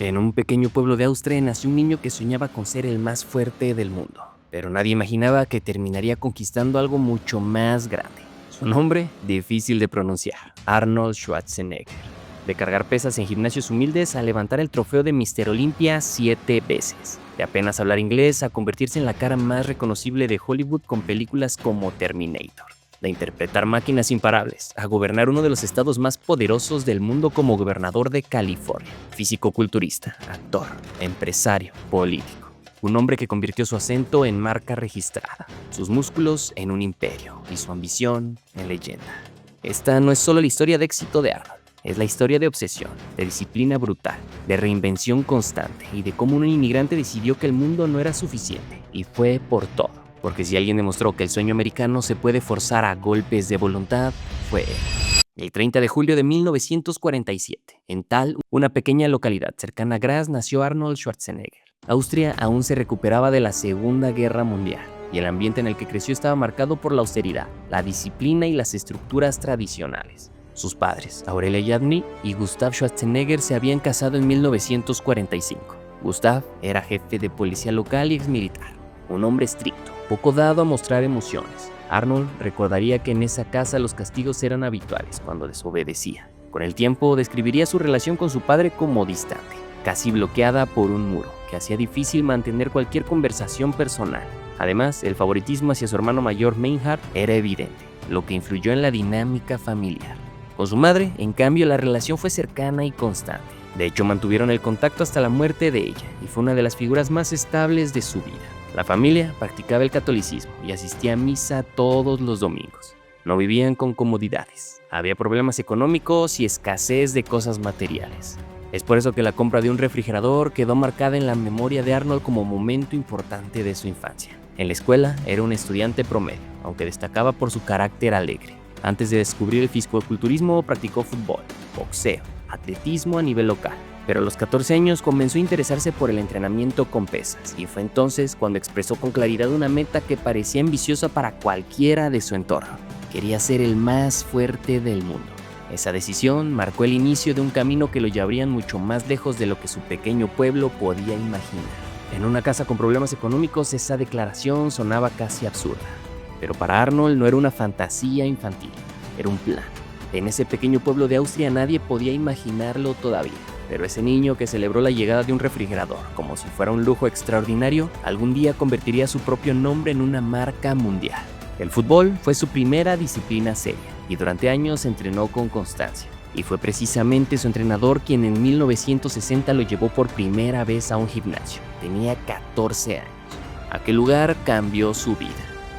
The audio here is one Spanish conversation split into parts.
En un pequeño pueblo de Austria nació un niño que soñaba con ser el más fuerte del mundo, pero nadie imaginaba que terminaría conquistando algo mucho más grande. Su nombre, difícil de pronunciar, Arnold Schwarzenegger. De cargar pesas en gimnasios humildes a levantar el trofeo de Mr. Olympia 7 veces. De apenas hablar inglés a convertirse en la cara más reconocible de Hollywood con películas como Terminator. De interpretar máquinas imparables a gobernar uno de los estados más poderosos del mundo como gobernador de California. Físico-culturista, actor, empresario, político. Un hombre que convirtió su acento en marca registrada, sus músculos en un imperio y su ambición en leyenda. Esta no es solo la historia de éxito de Arnold, es la historia de obsesión, de disciplina brutal, de reinvención constante y de cómo un inmigrante decidió que el mundo no era suficiente y fue por todo. Porque si alguien demostró que el sueño americano se puede forzar a golpes de voluntad, fue él. El 30 de julio de 1947, en Thal, una pequeña localidad cercana a Graz, nació Arnold Schwarzenegger. Austria aún se recuperaba de la Segunda Guerra Mundial, y el ambiente en el que creció estaba marcado por la austeridad, la disciplina y las estructuras tradicionales. Sus padres, Aurelia Yadny y Gustav Schwarzenegger, se habían casado en 1945. Gustav era jefe de policía local y exmilitar, un hombre estricto, poco dado a mostrar emociones. Arnold recordaría que en esa casa los castigos eran habituales cuando desobedecía. Con el tiempo describiría su relación con su padre como distante, casi bloqueada por un muro, que hacía difícil mantener cualquier conversación personal. Además, el favoritismo hacia su hermano mayor Meinhard era evidente, lo que influyó en la dinámica familiar. Con su madre, en cambio, la relación fue cercana y constante. De hecho, mantuvieron el contacto hasta la muerte de ella, y fue una de las figuras más estables de su vida. La familia practicaba el catolicismo y asistía a misa todos los domingos. No vivían con comodidades. Había problemas económicos y escasez de cosas materiales. Es por eso que la compra de un refrigerador quedó marcada en la memoria de Arnold como momento importante de su infancia. En la escuela era un estudiante promedio, aunque destacaba por su carácter alegre. Antes de descubrir el fisicoculturismo, practicó fútbol, boxeo, atletismo a nivel local. Pero a los 14 años comenzó a interesarse por el entrenamiento con pesas, y fue entonces cuando expresó con claridad una meta que parecía ambiciosa para cualquiera de su entorno. Quería ser el más fuerte del mundo. Esa decisión marcó el inicio de un camino que lo llevaría mucho más lejos de lo que su pequeño pueblo podía imaginar. En una casa con problemas económicos, esa declaración sonaba casi absurda. Pero para Arnold no era una fantasía infantil, era un plan. En ese pequeño pueblo de Austria nadie podía imaginarlo todavía. Pero ese niño que celebró la llegada de un refrigerador como si fuera un lujo extraordinario, algún día convertiría su propio nombre en una marca mundial. El fútbol fue su primera disciplina seria y durante años entrenó con constancia. Y fue precisamente su entrenador quien en 1960 lo llevó por primera vez a un gimnasio. Tenía 14 años. Aquel lugar cambió su vida.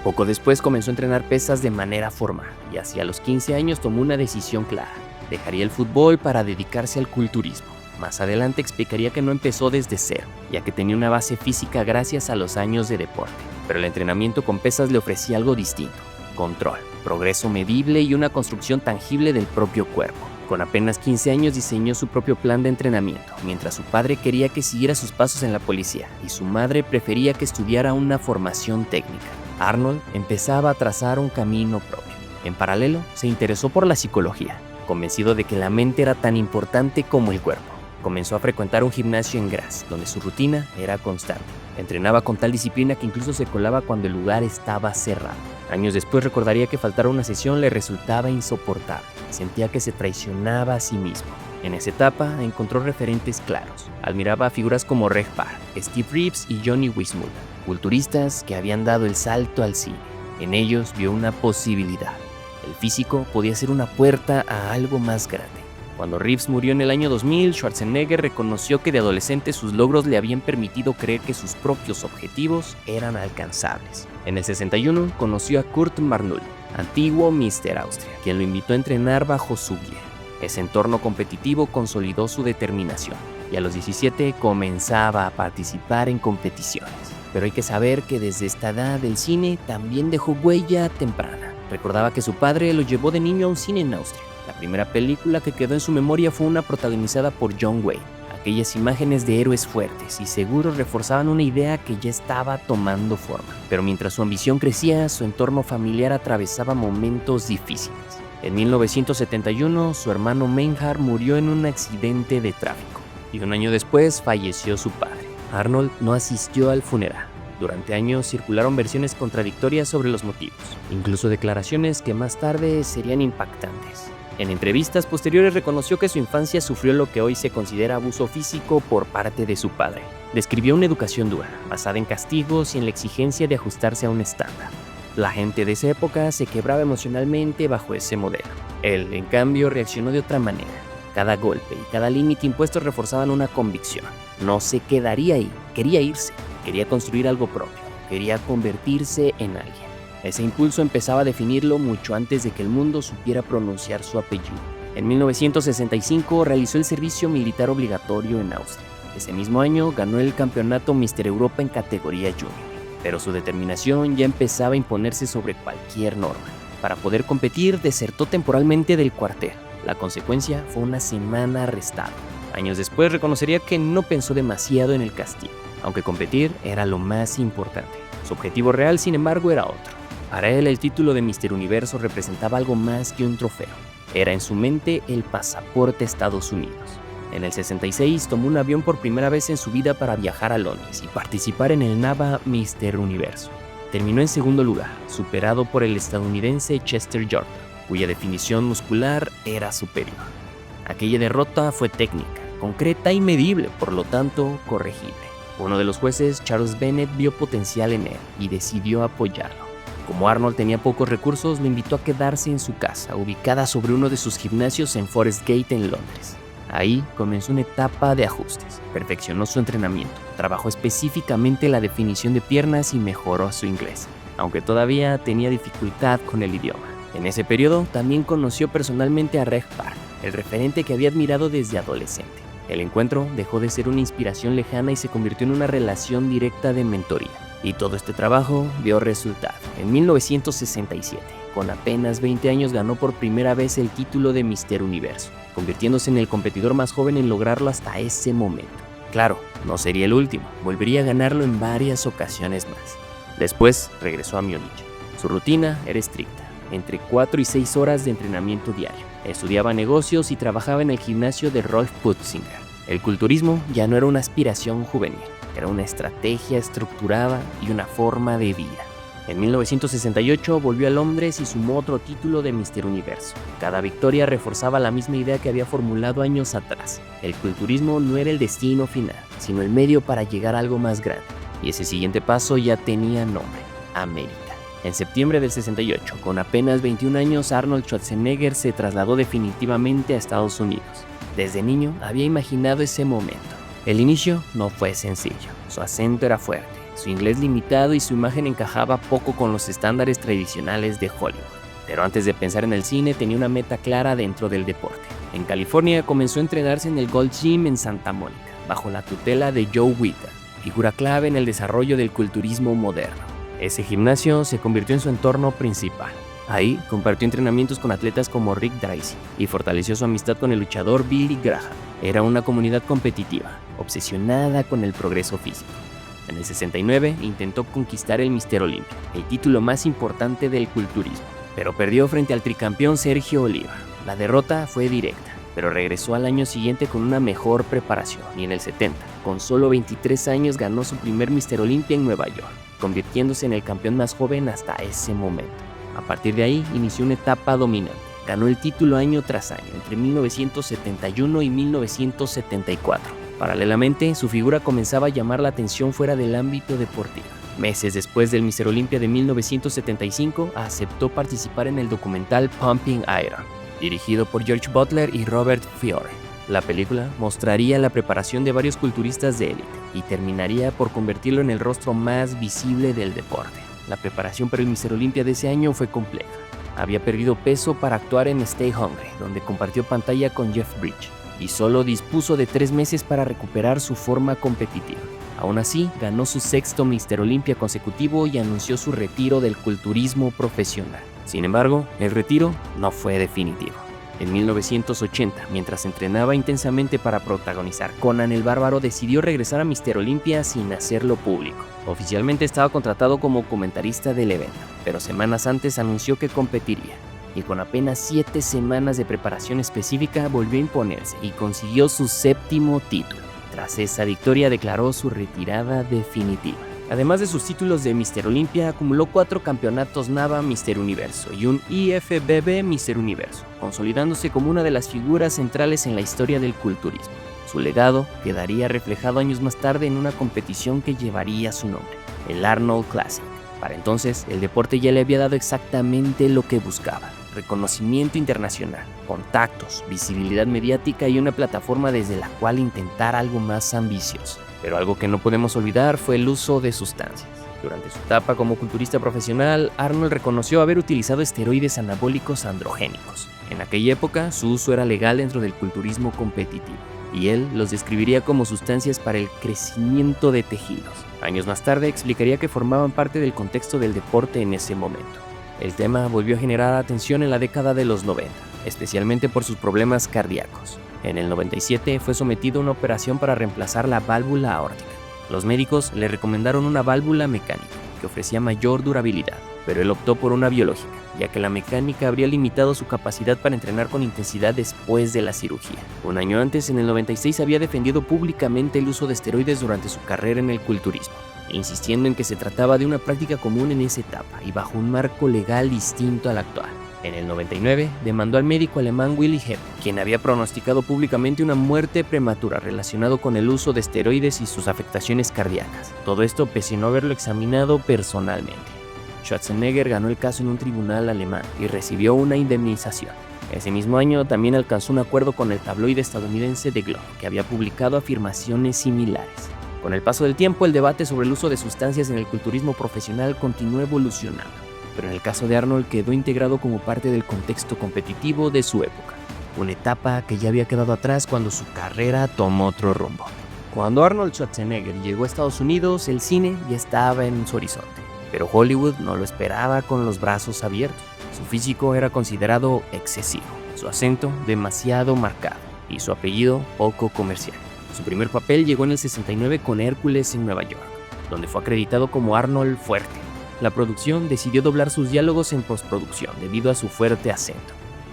Poco después comenzó a entrenar pesas de manera formal y hacia los 15 años tomó una decisión clara. Dejaría el fútbol para dedicarse al culturismo. Más adelante explicaría que no empezó desde cero, ya que tenía una base física gracias a los años de deporte. Pero el entrenamiento con pesas le ofrecía algo distinto: control, progreso medible y una construcción tangible del propio cuerpo. Con apenas 15 años diseñó su propio plan de entrenamiento, mientras su padre quería que siguiera sus pasos en la policía y su madre prefería que estudiara una formación técnica. Arnold empezaba a trazar un camino propio. En paralelo, se interesó por la psicología, convencido de que la mente era tan importante como el cuerpo. Comenzó a frecuentar un gimnasio en Graz, donde su rutina era constante. Entrenaba con tal disciplina que incluso se colaba cuando el lugar estaba cerrado. Años después recordaría que faltar a una sesión le resultaba insoportable. Sentía que se traicionaba a sí mismo. En esa etapa encontró referentes claros. Admiraba a figuras como Reg Park, Steve Reeves y Johnny Weissmuller, culturistas que habían dado el salto al cine. En ellos vio una posibilidad. El físico podía ser una puerta a algo más grande. Cuando Reeves murió en el año 2000, Schwarzenegger reconoció que de adolescente sus logros le habían permitido creer que sus propios objetivos eran alcanzables. En el 61 conoció a Kurt Marnul, antiguo Mr. Austria, quien lo invitó a entrenar bajo su guía. Ese entorno competitivo consolidó su determinación y a los 17 comenzaba a participar en competiciones. Pero hay que saber que desde esta edad el cine también dejó huella temprana. Recordaba que su padre lo llevó de niño a un cine en Austria. La primera película que quedó en su memoria fue una protagonizada por John Wayne. Aquellas imágenes de héroes fuertes y seguros reforzaban una idea que ya estaba tomando forma. Pero mientras su ambición crecía, su entorno familiar atravesaba momentos difíciles. En 1971, su hermano Meinhard murió en un accidente de tráfico. y un año después falleció su padre. Arnold no asistió al funeral. Durante años circularon versiones contradictorias sobre los motivos, incluso declaraciones que más tarde serían impactantes. En entrevistas posteriores reconoció que su infancia sufrió lo que hoy se considera abuso físico por parte de su padre. Describió una educación dura, basada en castigos y en la exigencia de ajustarse a un estándar. La gente de esa época se quebraba emocionalmente bajo ese modelo. Él, en cambio, reaccionó de otra manera. Cada golpe y cada límite impuesto reforzaban una convicción. No se quedaría ahí, quería irse, quería construir algo propio, quería convertirse en alguien. Ese impulso empezaba a definirlo mucho antes de que el mundo supiera pronunciar su apellido. En 1965 realizó el servicio militar obligatorio en Austria. Ese mismo año ganó el campeonato Mister Europa en categoría junior. Pero su determinación ya empezaba a imponerse sobre cualquier norma. Para poder competir, desertó temporalmente del cuartel. La consecuencia fue una semana arrestado. Años después reconocería que no pensó demasiado en el castigo, aunque competir era lo más importante. Su objetivo real, sin embargo, era otro. Para él, el título de Mister Universo representaba algo más que un trofeo. Era en su mente el pasaporte a Estados Unidos. En el 66 tomó un avión por primera vez en su vida para viajar a Londres y participar en el NABA Mister Universo. Terminó en segundo lugar, superado por el estadounidense Chester Jordan, cuya definición muscular era superior. Aquella derrota fue técnica, concreta y medible, por lo tanto corregible. Uno de los jueces, Charles Bennett, vio potencial en él y decidió apoyarlo. Como Arnold tenía pocos recursos, lo invitó a quedarse en su casa, ubicada sobre uno de sus gimnasios en Forest Gate en Londres. Ahí comenzó una etapa de ajustes, perfeccionó su entrenamiento, trabajó específicamente la definición de piernas y mejoró su inglés, aunque todavía tenía dificultad con el idioma. En ese periodo también conoció personalmente a Reg Park, el referente que había admirado desde adolescente. El encuentro dejó de ser una inspiración lejana y se convirtió en una relación directa de mentoría. Y todo este trabajo dio resultado. En 1967, con apenas 20 años, ganó por primera vez el título de Mister Universo, convirtiéndose en el competidor más joven en lograrlo hasta ese momento. Claro, no sería el último, volvería a ganarlo en varias ocasiones más. Después regresó a Múnich. Su rutina era estricta, entre 4 y 6 horas de entrenamiento diario. Estudiaba negocios y trabajaba en el gimnasio de Rolf Putzinger. El culturismo ya no era una aspiración juvenil, era una estrategia estructurada y una forma de vida. En 1968 volvió a Londres y sumó otro título de Mister Universo. Cada victoria reforzaba la misma idea que había formulado años atrás. El culturismo no era el destino final, sino el medio para llegar a algo más grande. Y ese siguiente paso ya tenía nombre: América. En septiembre del 68, con apenas 21 años, Arnold Schwarzenegger se trasladó definitivamente a Estados Unidos. Desde niño había imaginado ese momento. El inicio no fue sencillo. Su acento era fuerte, su inglés limitado y su imagen encajaba poco con los estándares tradicionales de Hollywood. Pero antes de pensar en el cine, tenía una meta clara dentro del deporte. En California comenzó a entrenarse en el Gold Gym en Santa Mónica, bajo la tutela de Joe Witter, figura clave en el desarrollo del culturismo moderno. Ese gimnasio se convirtió en su entorno principal. Ahí compartió entrenamientos con atletas como Rick Dracy y fortaleció su amistad con el luchador Billy Graham. Era una comunidad competitiva, obsesionada con el progreso físico. En el 69 intentó conquistar el Mister Olympia, el título más importante del culturismo, pero perdió frente al tricampeón Sergio Oliva. La derrota fue directa, pero regresó al año siguiente con una mejor preparación y en el 70, con solo 23 años, ganó su primer Mister Olympia en Nueva York, convirtiéndose en el campeón más joven hasta ese momento. A partir de ahí inició una etapa dominante. Ganó el título año tras año, entre 1971 y 1974. Paralelamente, su figura comenzaba a llamar la atención fuera del ámbito deportivo. Meses después del Mister Olympia de 1975, aceptó participar en el documental Pumping Iron, dirigido por George Butler y Robert Fiore. La película mostraría la preparación de varios culturistas de élite y terminaría por convertirlo en el rostro más visible del deporte. La preparación para el Mister Olympia de ese año fue compleja. Había perdido peso para actuar en Stay Hungry, donde compartió pantalla con Jeff Bridges, y solo dispuso de 3 meses para recuperar su forma competitiva. Aún así, ganó su 6º Mister Olympia consecutivo y anunció su retiro del culturismo profesional. Sin embargo, el retiro no fue definitivo. En 1980, mientras entrenaba intensamente para protagonizar Conan el Bárbaro, decidió regresar a Mister Olympia sin hacerlo público. Oficialmente estaba contratado como comentarista del evento, pero semanas antes anunció que competiría. Y con apenas 7 semanas de preparación específica volvió a imponerse y consiguió su 7º título. Tras esa victoria declaró su retirada definitiva. Además de sus títulos de Mr. Olympia, acumuló 4 campeonatos NAVA Mr. Universo y un IFBB Mr. Universo, consolidándose como una de las figuras centrales en la historia del culturismo. Su legado quedaría reflejado años más tarde en una competición que llevaría su nombre, el Arnold Classic. Para entonces, el deporte ya le había dado exactamente lo que buscaba: reconocimiento internacional, contactos, visibilidad mediática y una plataforma desde la cual intentar algo más ambicioso. Pero algo que no podemos olvidar fue el uso de sustancias. Durante su etapa como culturista profesional, Arnold reconoció haber utilizado esteroides anabólicos androgénicos. En aquella época, su uso era legal dentro del culturismo competitivo, y él los describiría como sustancias para el crecimiento de tejidos. Años más tarde explicaría que formaban parte del contexto del deporte en ese momento. El tema volvió a generar atención en la década de los 90, especialmente por sus problemas cardíacos. En el 97 fue sometido a una operación para reemplazar la válvula aórtica. Los médicos le recomendaron una válvula mecánica que ofrecía mayor durabilidad, pero él optó por una biológica, ya que la mecánica habría limitado su capacidad para entrenar con intensidad después de la cirugía. Un año antes, en el 96, había defendido públicamente el uso de esteroides durante su carrera en el culturismo, insistiendo en que se trataba de una práctica común en esa etapa y bajo un marco legal distinto al actual. En el 99, demandó al médico alemán Willy Hebb, quien había pronosticado públicamente una muerte prematura relacionado con el uso de esteroides y sus afectaciones cardíacas. Todo esto pese a no haberlo examinado personalmente. Schwarzenegger ganó el caso en un tribunal alemán y recibió una indemnización. Ese mismo año también alcanzó un acuerdo con el tabloide estadounidense The Globe, que había publicado afirmaciones similares. Con el paso del tiempo, el debate sobre el uso de sustancias en el culturismo profesional continuó evolucionando, pero en el caso de Arnold quedó integrado como parte del contexto competitivo de su época, una etapa que ya había quedado atrás cuando su carrera tomó otro rumbo. Cuando Arnold Schwarzenegger llegó a Estados Unidos, el cine ya estaba en su horizonte, pero Hollywood no lo esperaba con los brazos abiertos. Su físico era considerado excesivo, su acento demasiado marcado y su apellido poco comercial. Su primer papel llegó en el 69 con Hércules en Nueva York, donde fue acreditado como Arnold Fuerte. La producción decidió doblar sus diálogos en postproducción debido a su fuerte acento.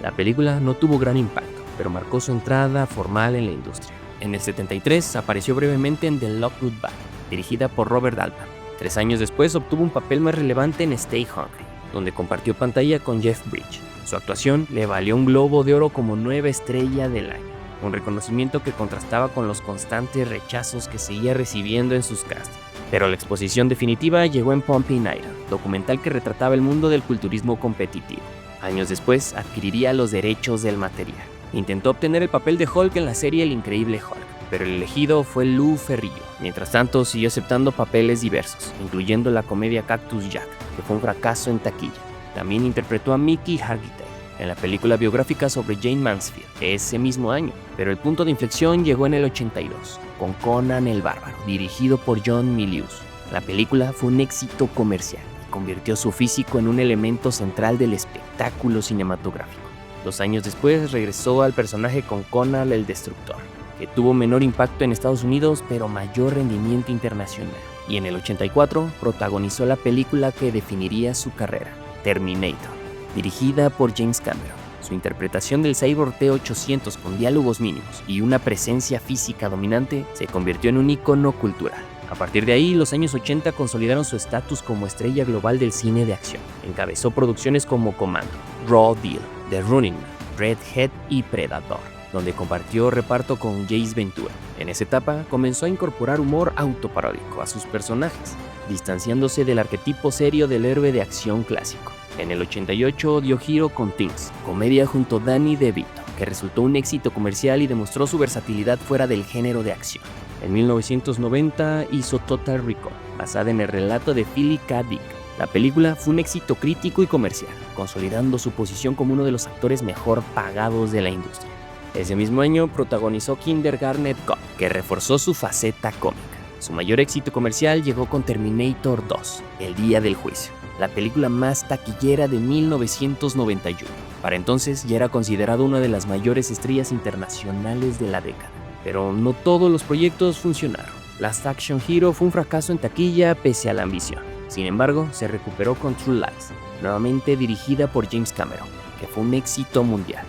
La película no tuvo gran impacto, pero marcó su entrada formal en la industria. En el 73 apareció brevemente en The Lockwood Band, dirigida por Robert Altman. 3 años después obtuvo un papel más relevante en Stay Hungry, donde compartió pantalla con Jeff Bridges. Su actuación le valió un Globo de Oro como nueva estrella del año, un reconocimiento que contrastaba con los constantes rechazos que seguía recibiendo en sus castings. Pero la exposición definitiva llegó en Pumping Iron, documental que retrataba el mundo del culturismo competitivo. Años después adquiriría los derechos del material. Intentó obtener el papel de Hulk en la serie El Increíble Hulk, pero el elegido fue Lou Ferrigno. Mientras tanto, siguió aceptando papeles diversos, incluyendo la comedia Cactus Jack, que fue un fracaso en taquilla. También interpretó a Mickey Hargitay en la película biográfica sobre Jane Mansfield ese mismo año, pero el punto de inflexión llegó en el 82, con Conan el Bárbaro, dirigido por John Milius. La película fue un éxito comercial y convirtió su físico en un elemento central del espectáculo cinematográfico. 2 años después regresó al personaje con Conan el Destructor, que tuvo menor impacto en Estados Unidos pero mayor rendimiento internacional. Y en el 84 protagonizó la película que definiría su carrera, Terminator, dirigida por James Cameron. Su interpretación del cyborg T-800 con diálogos mínimos y una presencia física dominante se convirtió en un ícono cultural. A partir de ahí, los años 80 consolidaron su estatus como estrella global del cine de acción. Encabezó producciones como Commando, Raw Deal, The Running Man, Red Head y Predator, donde compartió reparto con Jace Ventura. En esa etapa comenzó a incorporar humor autoparódico a sus personajes, distanciándose del arquetipo serio del héroe de acción clásico. En el 88 dio giro con Things, comedia junto a Danny DeVito, que resultó un éxito comercial y demostró su versatilidad fuera del género de acción. En 1990 hizo Total Recall, basada en el relato de Philip K. Dick. La película fue un éxito crítico y comercial, consolidando su posición como uno de los actores mejor pagados de la industria. Ese mismo año protagonizó Kindergarten Cop, que reforzó su faceta cómica. Su mayor éxito comercial llegó con Terminator 2, El Día del Juicio, la película más taquillera de 1991. Para entonces ya era considerado una de las mayores estrellas internacionales de la década. Pero no todos los proyectos funcionaron. Last Action Hero fue un fracaso en taquilla pese a la ambición. Sin embargo, se recuperó con True Lies, nuevamente dirigida por James Cameron, que fue un éxito mundial.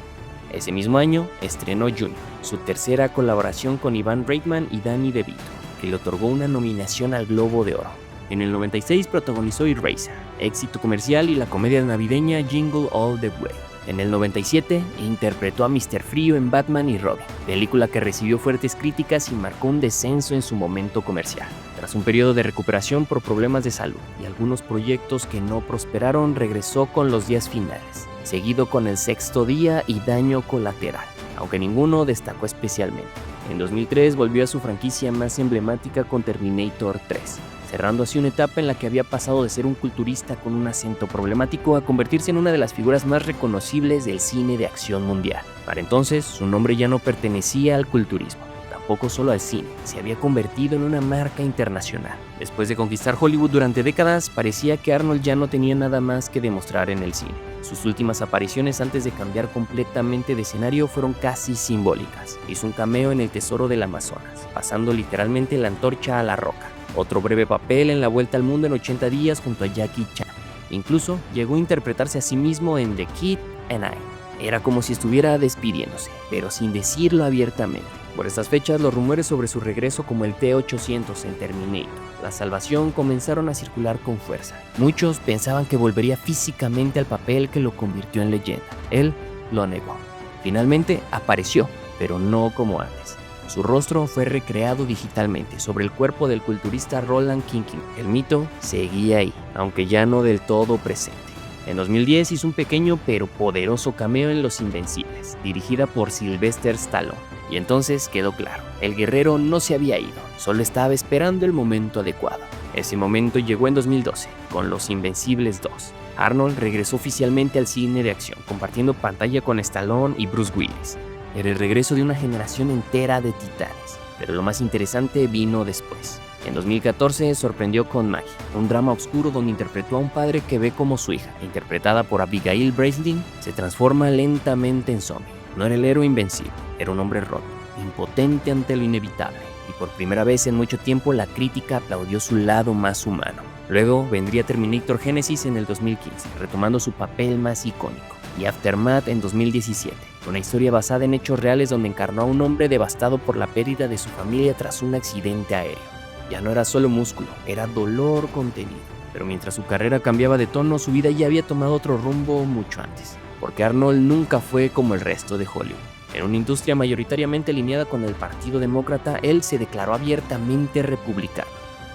Ese mismo año estrenó Junior, su tercera colaboración con Ivan Reitman y Danny DeVito, que le otorgó una nominación al Globo de Oro. En el 96 protagonizó Eraser, éxito comercial, y la comedia navideña Jingle All the Way. En el 97 interpretó a Mr. Frío en Batman y Robin, película que recibió fuertes críticas y marcó un descenso en su momento comercial. Tras un periodo de recuperación por problemas de salud y algunos proyectos que no prosperaron, regresó con Los Días Finales, seguido con El Sexto Día y Daño Colateral, aunque ninguno destacó especialmente. En 2003 volvió a su franquicia más emblemática con Terminator 3, cerrando así una etapa en la que había pasado de ser un culturista con un acento problemático a convertirse en una de las figuras más reconocibles del cine de acción mundial. Para entonces, su nombre ya no pertenecía al culturismo, tampoco solo al cine, se había convertido en una marca internacional. Después de conquistar Hollywood durante décadas, parecía que Arnold ya no tenía nada más que demostrar en el cine. Sus últimas apariciones antes de cambiar completamente de escenario fueron casi simbólicas. Hizo un cameo en El Tesoro del Amazonas, pasando literalmente la antorcha a La Roca. Otro breve papel en La Vuelta al Mundo en 80 días junto a Jackie Chan. Incluso llegó a interpretarse a sí mismo en The Kid and I. Era como si estuviera despidiéndose, pero sin decirlo abiertamente. Por estas fechas, los rumores sobre su regreso como el T-800 en Terminator, La Salvación, comenzaron a circular con fuerza. Muchos pensaban que volvería físicamente al papel que lo convirtió en leyenda. Él lo negó. Finalmente apareció, pero no como antes. Su rostro fue recreado digitalmente sobre el cuerpo del culturista Roland Kinkin. El mito seguía ahí, aunque ya no del todo presente. En 2010 hizo un pequeño pero poderoso cameo en Los Invencibles, dirigida por Sylvester Stallone. Y entonces quedó claro, el guerrero no se había ido, solo estaba esperando el momento adecuado. Ese momento llegó en 2012, con Los Invencibles 2. Arnold regresó oficialmente al cine de acción, compartiendo pantalla con Stallone y Bruce Willis. Era el regreso de una generación entera de titanes, pero lo más interesante vino después. En 2014 sorprendió con Maggie, un drama oscuro donde interpretó a un padre que ve como su hija, interpretada por Abigail Breslin, se transforma lentamente en zombie. No era el héroe invencible, era un hombre roto, impotente ante lo inevitable, y por primera vez en mucho tiempo la crítica aplaudió su lado más humano. Luego vendría Terminator Genesis en el 2015, retomando su papel más icónico, y Aftermath en 2017, una historia basada en hechos reales donde encarnó a un hombre devastado por la pérdida de su familia tras un accidente aéreo. Ya no era solo músculo, era dolor contenido. Pero mientras su carrera cambiaba de tono, su vida ya había tomado otro rumbo mucho antes. Porque Arnold nunca fue como el resto de Hollywood. En una industria mayoritariamente alineada con el Partido Demócrata, él se declaró abiertamente republicano.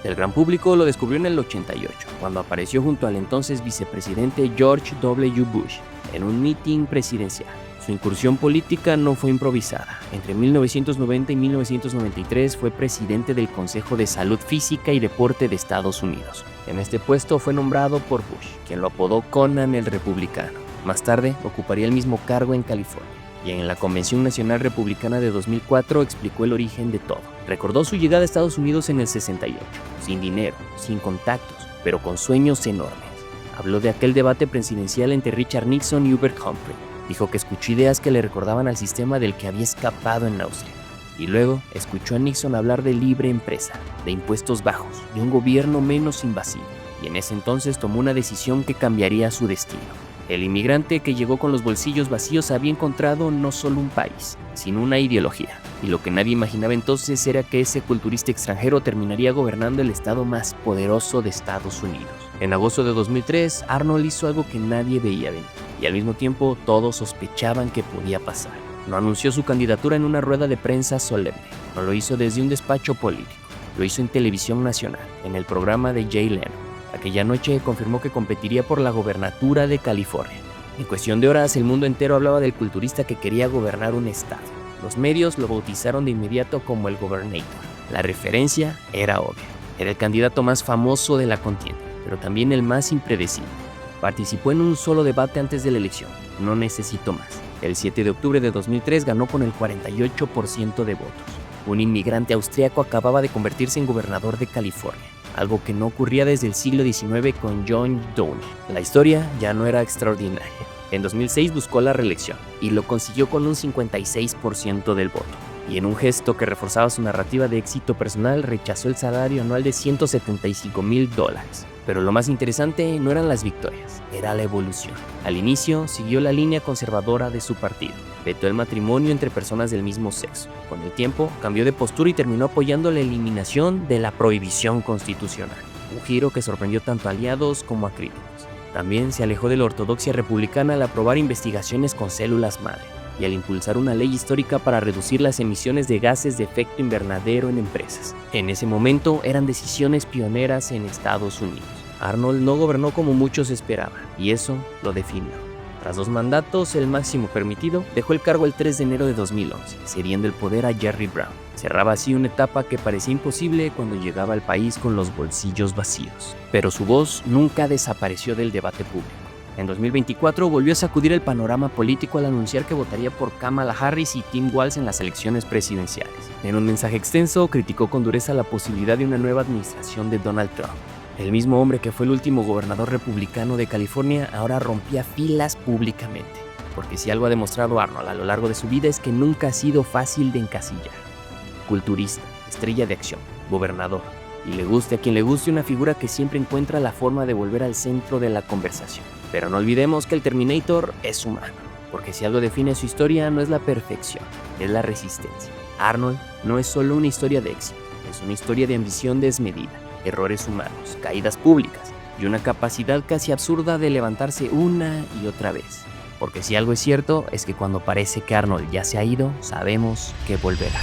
El gran público lo descubrió en el 88, cuando apareció junto al entonces vicepresidente George W. Bush en un mitin presidencial. Su incursión política no fue improvisada. Entre 1990 y 1993 fue presidente del Consejo de Salud Física y Deporte de Estados Unidos. En este puesto fue nombrado por Bush, quien lo apodó Conan el Republicano. Más tarde ocuparía el mismo cargo en California. Y en la Convención Nacional Republicana de 2004 explicó el origen de todo. Recordó su llegada a Estados Unidos en el 68, sin dinero, sin contactos, pero con sueños enormes. Habló de aquel debate presidencial entre Richard Nixon y Hubert Humphrey. Dijo que escuchó ideas que le recordaban al sistema del que había escapado en Austria. Y luego escuchó a Nixon hablar de libre empresa, de impuestos bajos, de un gobierno menos invasivo. Y en ese entonces tomó una decisión que cambiaría su destino. El inmigrante que llegó con los bolsillos vacíos había encontrado no solo un país, sino una ideología. Y lo que nadie imaginaba entonces era que ese culturista extranjero terminaría gobernando el estado más poderoso de Estados Unidos. En agosto de 2003, Arnold hizo algo que nadie veía venir, y al mismo tiempo todos sospechaban que podía pasar. No anunció su candidatura en una rueda de prensa solemne, no lo hizo desde un despacho político, lo hizo en televisión nacional, en el programa de Jay Leno. Aquella noche confirmó que competiría por la gobernatura de California. En cuestión de horas, el mundo entero hablaba del culturista que quería gobernar un estado. Los medios lo bautizaron de inmediato como el Gobernator. La referencia era obvia. Era el candidato más famoso de la contienda, pero también el más impredecible. Participó en un solo debate antes de la elección. No necesitó más. El 7 de octubre de 2003 ganó con el 48% de votos. Un inmigrante austriaco acababa de convertirse en gobernador de California, algo que no ocurría desde el siglo XIX con John Downey. La historia ya no era extraordinaria. En 2006 buscó la reelección y lo consiguió con un 56% del voto. Y en un gesto que reforzaba su narrativa de éxito personal, rechazó el salario anual de $175,000. Pero lo más interesante no eran las victorias, era la evolución. Al inicio, siguió la línea conservadora de su partido. Vetó el matrimonio entre personas del mismo sexo. Con el tiempo, cambió de postura y terminó apoyando la eliminación de la prohibición constitucional. Un giro que sorprendió tanto a aliados como a críticos. También se alejó de la ortodoxia republicana al aprobar investigaciones con células madre y al impulsar una ley histórica para reducir las emisiones de gases de efecto invernadero en empresas. En ese momento eran decisiones pioneras en Estados Unidos. Arnold no gobernó como muchos esperaban, y eso lo definió. Tras 2 mandatos, el máximo permitido, dejó el cargo el 3 de enero de 2011, cediendo el poder a Jerry Brown. Cerraba así una etapa que parecía imposible cuando llegaba al país con los bolsillos vacíos. Pero su voz nunca desapareció del debate público. En 2024 volvió a sacudir el panorama político al anunciar que votaría por Kamala Harris y Tim Walz en las elecciones presidenciales. En un mensaje extenso, criticó con dureza la posibilidad de una nueva administración de Donald Trump. El mismo hombre que fue el último gobernador republicano de California ahora rompía filas públicamente. Porque si algo ha demostrado Arnold a lo largo de su vida es que nunca ha sido fácil de encasillar. Culturista, estrella de acción, gobernador. Y le guste a quien le guste, una figura que siempre encuentra la forma de volver al centro de la conversación. Pero no olvidemos que el Terminator es humano, porque si algo define su historia no es la perfección, es la resistencia. Arnold no es solo una historia de éxito, es una historia de ambición desmedida, errores humanos, caídas públicas y una capacidad casi absurda de levantarse una y otra vez. Porque si algo es cierto es que cuando parece que Arnold ya se ha ido, sabemos que volverá.